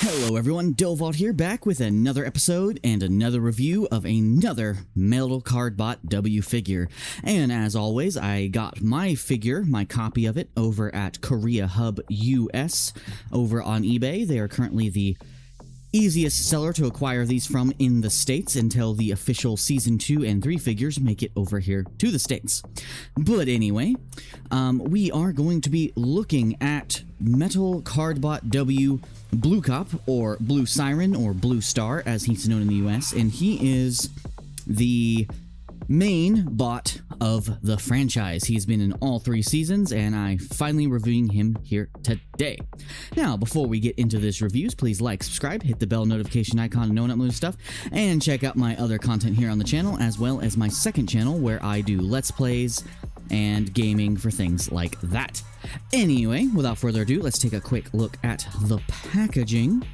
Hello everyone, Dovalt here, back with another episode and another review of another Metal Cardbot W figure. And as always, I got my figure, my copy of it, over at Korea Hub US over on eBay. They are currently the easiest seller to acquire these from in the States until the official Season 2 and 3 figures make it over here to the States. But anyway, we are going to be looking at Metal Cardbot W Blue Cop, or Blue Siren, or Blue Star as he's known in the US, and he is the main bot of the franchise. He's been in all 3 seasons, and I'm finally reviewing him here today. Now, before we get into this reviews, please like, subscribe, hit the bell notification icon to know when I'm uploading stuff, and check out my other content here on the channel, as well as my second channel where I do Let's Plays and gaming for things like that. Anyway, without further ado, let's take a quick look at the packaging.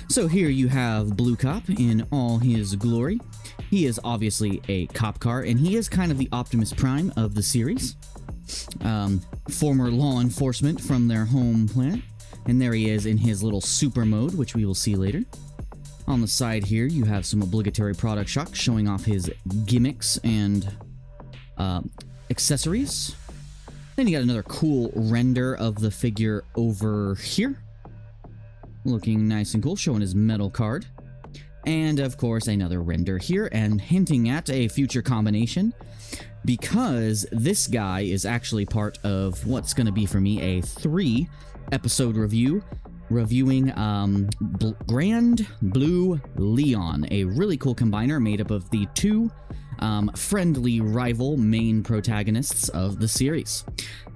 So here you have Blue Cop in all his glory. He is obviously a cop car, and he is kind of the Optimus Prime of the series. Former law enforcement from their home planet. And there he is in his little super mode, which we will see later. On the side here, you have some obligatory product shots showing off his gimmicks and accessories. Then you got another cool render of the figure over here. Looking nice and cool, showing his metal card. And of course, another render here, and hinting at a future combination, because this guy is actually part of what's going to be for me a 3-episode review, reviewing Grand Blue Leon, a really cool combiner made up of the 2 friendly rival main protagonists of the series.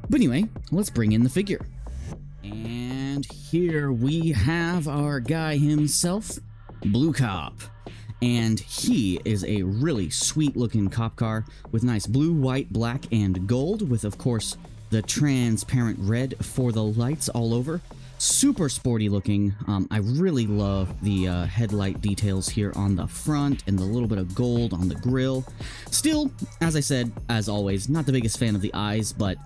But anyway, let's bring in the figure. And here we have our guy himself, Blue Cop. And he is a really sweet looking cop car with nice blue, white, black, and gold, with of course the transparent red for the lights all over. Super sporty looking. I really love the headlight details here on the front and the little bit of gold on the grille. Still, as I said, as always, not the biggest fan of the eyes, but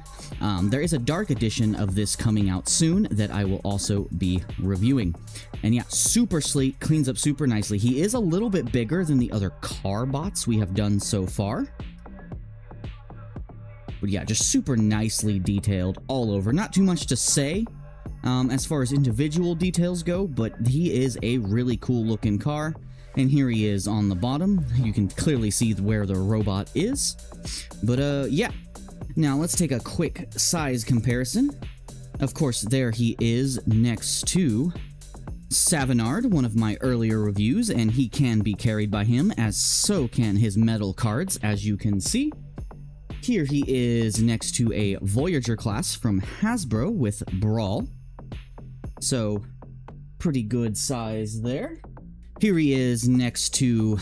there is a dark edition of this coming out soon that I will also be reviewing. And yeah, super sleek, cleans up super nicely. He is a little bit bigger than the other car bots we have done so far. But yeah, just super nicely detailed all over. Not too much to say as far as individual details go, but he is a really cool looking car. And here he is on the bottom. You can clearly see where the robot is. But yeah. Now let's take a quick size comparison. Of course, there he is next to Savinard, one of my earlier reviews, and he can be carried by him, as so can his metal cards, as you can see. Here he is next to a Voyager class from Hasbro with Brawl. So, pretty good size there. Here he is next to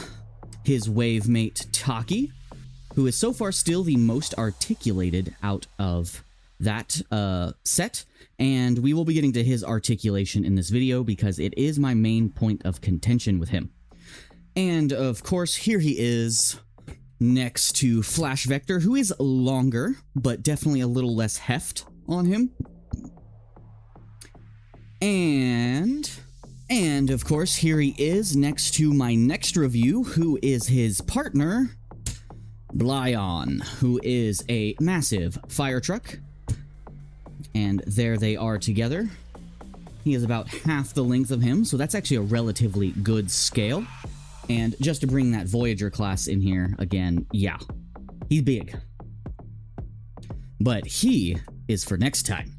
his wave mate Taki, who is so far still the most articulated out of that set, and we will be getting to his articulation in this video because it is my main point of contention with him. And of course, here he is next to Flash Vector, who is longer, but definitely a little less heft on him. And of course, here he is next to my next review, who is his partner, Blyon, who is a massive fire truck. And there they are together. He is about half the length of him, so that's actually a relatively good scale. And just to bring that Voyager class in here again, yeah, he's big. But he is for next time.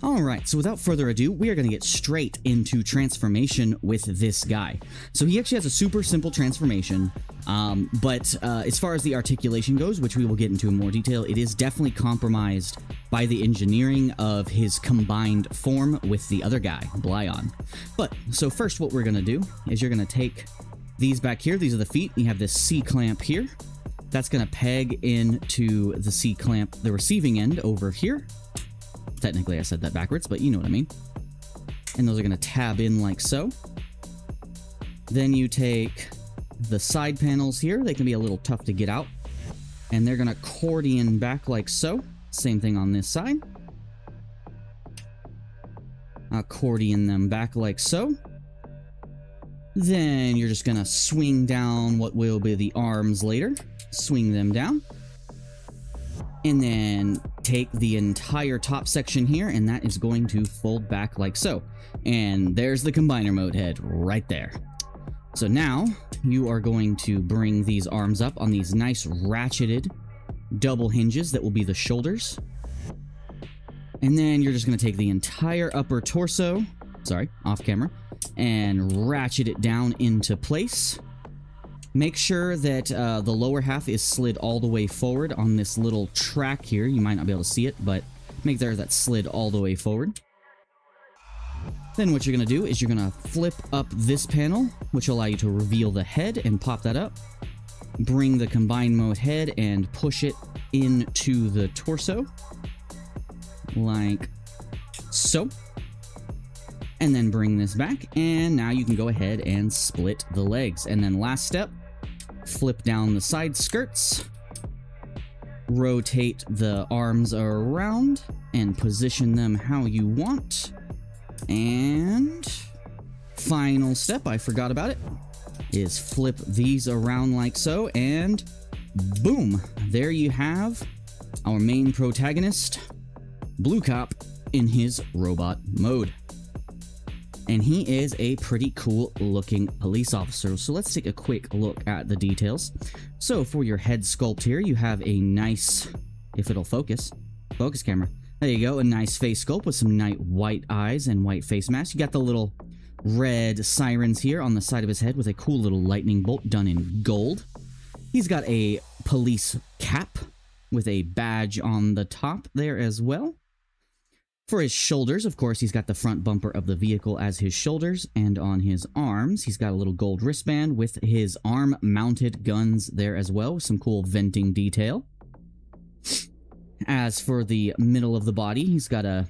Alright, so without further ado, we are going to get straight into transformation with this guy. So he actually has a super simple transformation, but as far as the articulation goes, which we will get into in more detail, it is definitely compromised by the engineering of his combined form with the other guy, Blyon. But, so first what we're going to do is you're going to take these back here. These are the feet. You have this C-clamp here. That's going to peg into the C-clamp, the receiving end over here. Technically, I said that backwards, but you know what I mean. And those are going to tab in like so. Then you take the side panels here. They can be a little tough to get out. And they're going to accordion back like so. Same thing on this side. accordion them back like so. Then you're just gonna swing down what will be the arms later. Swing them down. And then take the entire top section here, and that is going to fold back like so. And there's the combiner mode head right there. So now you are going to bring these arms up on these nice ratcheted double hinges that will be the shoulders. And then you're just going to take the entire upper torso, sorry, off camera, and ratchet it down into place. Make sure that the lower half is slid all the way forward on this little track here. You might not be able to see it, but make sure that's slid all the way forward. Then what you're going to do is you're going to flip up this panel, which will allow you to reveal the head and pop that up. Bring the combine mode head and push it into the torso, like so. And then bring this back, and now you can go ahead and split the legs. And then last step, flip down the side skirts, rotate the arms around, and position them how you want. And final step, I forgot about it, is flip these around like so, and boom, there you have our main protagonist, Blue Cop, in his robot mode. And he is a pretty cool looking police officer. So let's take a quick look at the details. So for your head sculpt here, you have a nice, if it'll focus camera. There you go, a nice face sculpt with some nice white eyes and white face mask. You got the little red sirens here on the side of his head with a cool little lightning bolt done in gold. He's got a police cap with a badge on the top there as well. For his shoulders, of course, he's got the front bumper of the vehicle as his shoulders, and on his arms, he's got a little gold wristband with his arm-mounted guns there as well, with some cool venting detail. As for the middle of the body, he's got a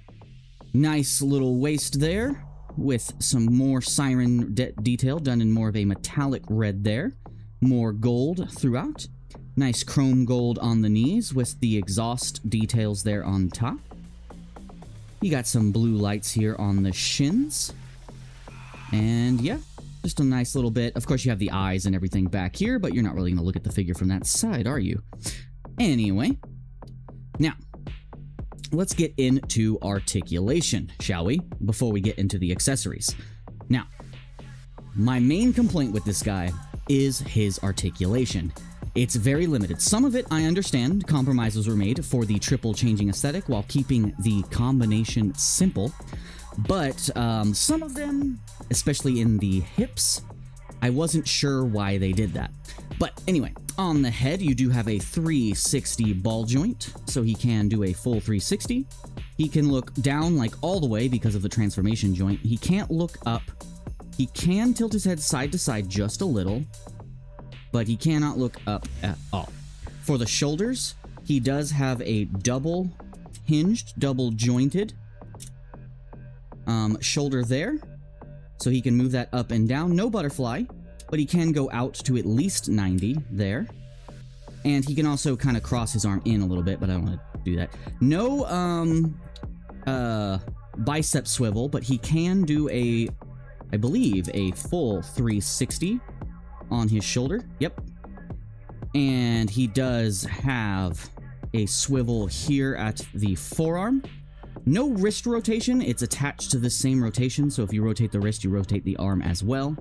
nice little waist there with some more siren detail done in more of a metallic red there. More gold throughout. Nice chrome gold on the knees with the exhaust details there on top. You got some blue lights here on the shins. And yeah, just a nice little bit. Of course, you have the eyes and everything back here, but you're not really going to look at the figure from that side, are you? Anyway, now, let's get into articulation, shall we? Before we get into the accessories. Now, my main complaint with this guy is his articulation. It's very limited. Some of it, I understand, compromises were made for the triple changing aesthetic while keeping the combination simple. But some of them, especially in the hips, I wasn't sure why they did that. But anyway, on the head, you do have a 360 ball joint, so he can do a full 360. He can look down like all the way because of the transformation joint. He can't look up. He can tilt his head side to side just a little, but he cannot look up at all. For the shoulders, he does have a double hinged, double jointed shoulder there, so he can move that up and down. No butterfly, but he can go out to at least 90 there. And he can also kind of cross his arm in a little bit, but I don't want to do that. No bicep swivel, but he can do a, I believe, a full 360 on his shoulder. Yep. And he does have a swivel here at the forearm. No wrist rotation. It's attached to the same rotation, so if you rotate the wrist, you rotate the arm as well.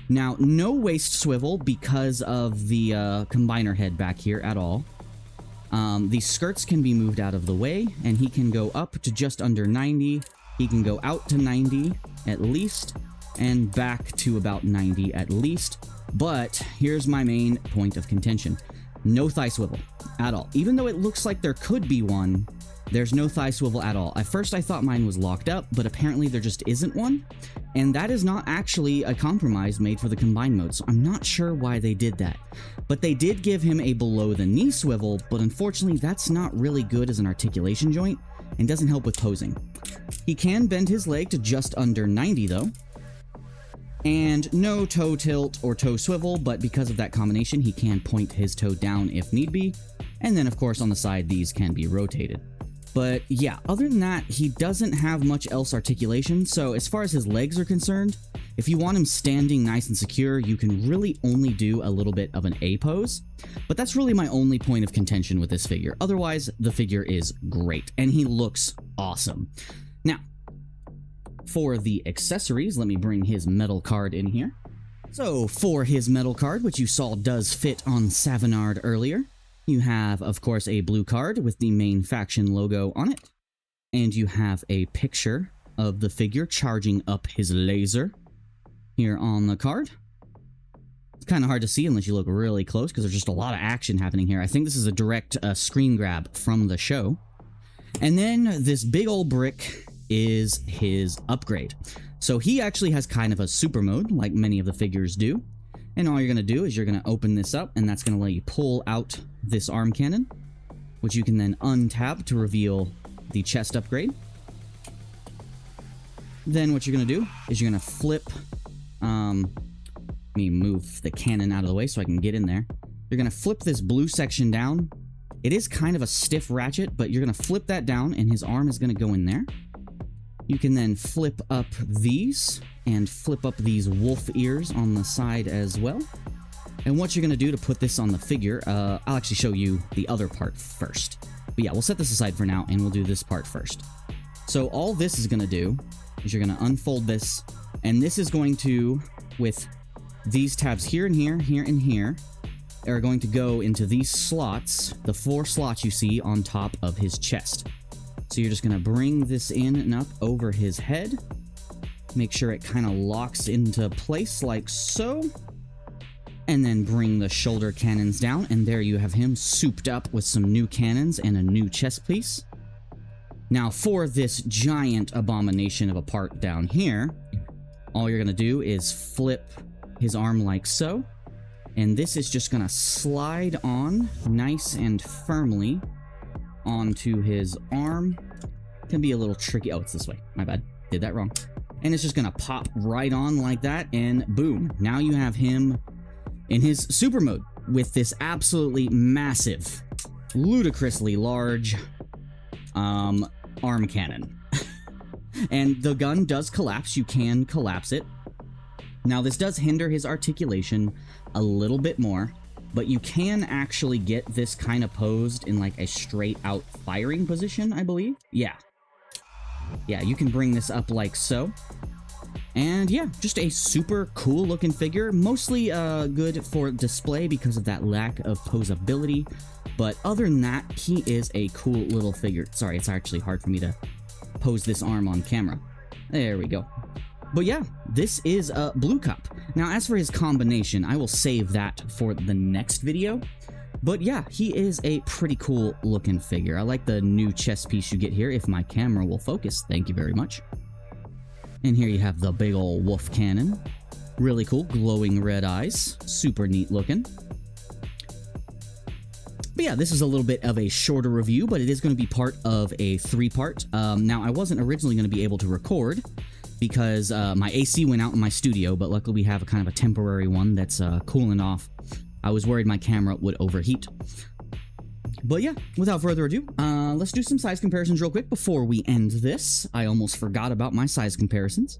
Now, no waist swivel because of the combiner head back here at all. The skirts can be moved out of the way, and he can go up to just under 90. He can go out to 90 at least, and back to about 90 at least. But here's my main point of contention. No thigh swivel at all. Even though it looks like there could be one, there's no thigh swivel at all. At first I thought mine was locked up, but apparently there just isn't one. And that is not actually a compromise made for the combined mode, so I'm not sure why they did that. But they did give him a below the knee swivel, but unfortunately that's not really good as an articulation joint and doesn't help with posing. He can bend his leg to just under 90 though. And no toe tilt or toe swivel, but because of that combination, he can point his toe down if need be. And then, of course, on the side, these can be rotated. But yeah, other than that, he doesn't have much else articulation, so as far as his legs are concerned, if you want him standing nice and secure, you can really only do a little bit of an A pose, but that's really my only point of contention with this figure. Otherwise, the figure is great, and he looks awesome. Now, for the accessories, let me bring his metal card in here. So, for his metal card, which you saw does fit on Savinard earlier, you have, of course, a blue card with the main faction logo on it, and you have a picture of the figure charging up his laser here on the card. It's kind of hard to see unless you look really close because there's just a lot of action happening here. I think this is a direct screen grab from the show. And then this big old brick is his upgrade. So he actually has kind of a super mode, like many of the figures do. And all you're going to do is you're going to open this up, and that's going to let you pull out this arm cannon, which you can then untap to reveal the chest upgrade. Then what you're going to do is you're going to flip, let me move the cannon out of the way so I can get in there. You're going to flip this blue section down. It is kind of a stiff ratchet, but you're going to flip that down, and his arm is going to go in there. You can then flip up these, and flip up these wolf ears on the side as well. And what you're going to do to put this on the figure, I'll actually show you the other part first. But yeah, we'll set this aside for now, and we'll do this part first. So all this is going to do is you're going to unfold this, and this is going to, with these tabs here and here, here and here, are going to go into these slots, the 4 slots you see on top of his chest. So you're just going to bring this in and up over his head. Make sure it kind of locks into place like so. And then bring the shoulder cannons down, and there you have him souped up with some new cannons and a new chest piece. Now for this giant abomination of a part down here, all you're going to do is flip his arm like so. And this is just going to slide on nice and firmly onto his arm. Can be a little tricky. Oh, it's this way. My bad. Did that wrong. And it's just going to pop right on like that, and boom. Now you have him in his super mode with this absolutely massive, ludicrously large arm cannon. And the gun does collapse. You can collapse it. Now, this does hinder his articulation a little bit more, but you can actually get this kind of posed in like a straight out firing position, I believe. Yeah, you can bring this up like so. And yeah, just a super cool looking figure, mostly good for display because of that lack of posability. But other than that, he is a cool little figure. Sorry, it's actually hard for me to pose this arm on camera. There we go. But yeah, this is Blue Cup. Now, as for his combination, I will save that for the next video. But yeah, he is a pretty cool looking figure. I like the new chest piece you get here, if my camera will focus. Thank you very much. And here you have the big old wolf cannon. Really cool, glowing red eyes. Super neat looking. But yeah, this is a little bit of a shorter review, but it is going to be part of a 3-part. Now, I wasn't originally going to be able to record because my AC went out in my studio, but luckily we have a kind of a temporary one that's cooling off. I was worried my camera would overheat. But yeah, without further ado, let's do some size comparisons real quick before we end this. I almost forgot about my size comparisons.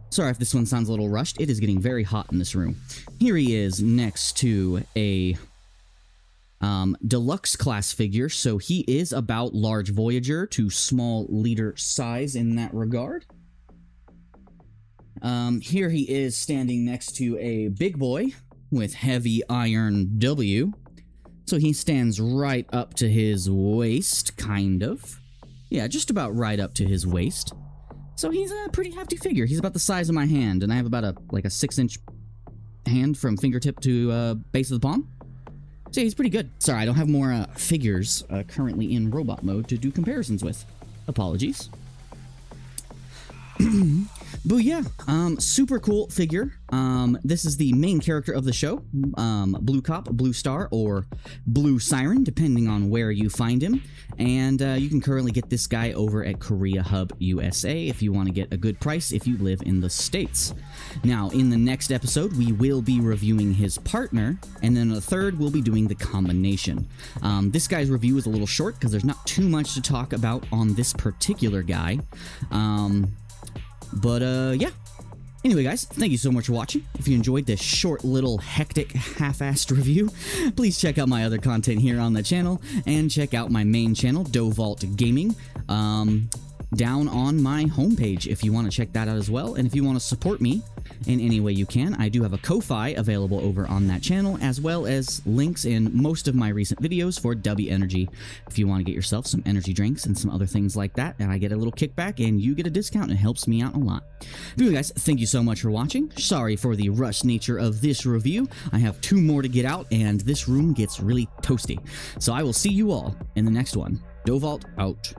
Sorry if this one sounds a little rushed. It is getting very hot in this room. Here he is next to a deluxe class figure, so he is about large Voyager to small leader size in that regard. Here he is standing next to a big boy with heavy iron W. So he stands right up to his waist, kind of. Yeah, just about right up to his waist. So he's a pretty hefty figure. He's about the size of my hand, and I have about a 6-inch hand from fingertip to base of the palm. So he's pretty good. Sorry, I don't have more figures currently in robot mode to do comparisons with. Apologies. But yeah, super cool figure. This is the main character of the show, Blue Cop, Blue Star, or Blue Siren, depending on where you find him. And you can currently get this guy over at Korea Hub USA if you want to get a good price if you live in the States. Now, in the next episode, we will be reviewing his partner, and then the third, we'll be doing the combination. This guy's review is a little short because there's not too much to talk about on this particular guy. Yeah. Anyway, guys, thank you so much for watching. If you enjoyed this short, little, hectic, half-assed review, please check out my other content here on the channel, and check out my main channel, DoVault Gaming, down on my homepage if you want to check that out as well. And if you want to support me in any way you can, I do have a Ko-Fi available over on that channel, as well as links in most of my recent videos for W Energy if you want to get yourself some energy drinks and some other things like that, and I get a little kickback and you get a discount. It helps me out a lot. Anyway, guys, thank you so much for watching. Sorry for the rushed nature of this review. I have 2 more to get out and this room gets really toasty. So I will see you all in the next one. DoVault out.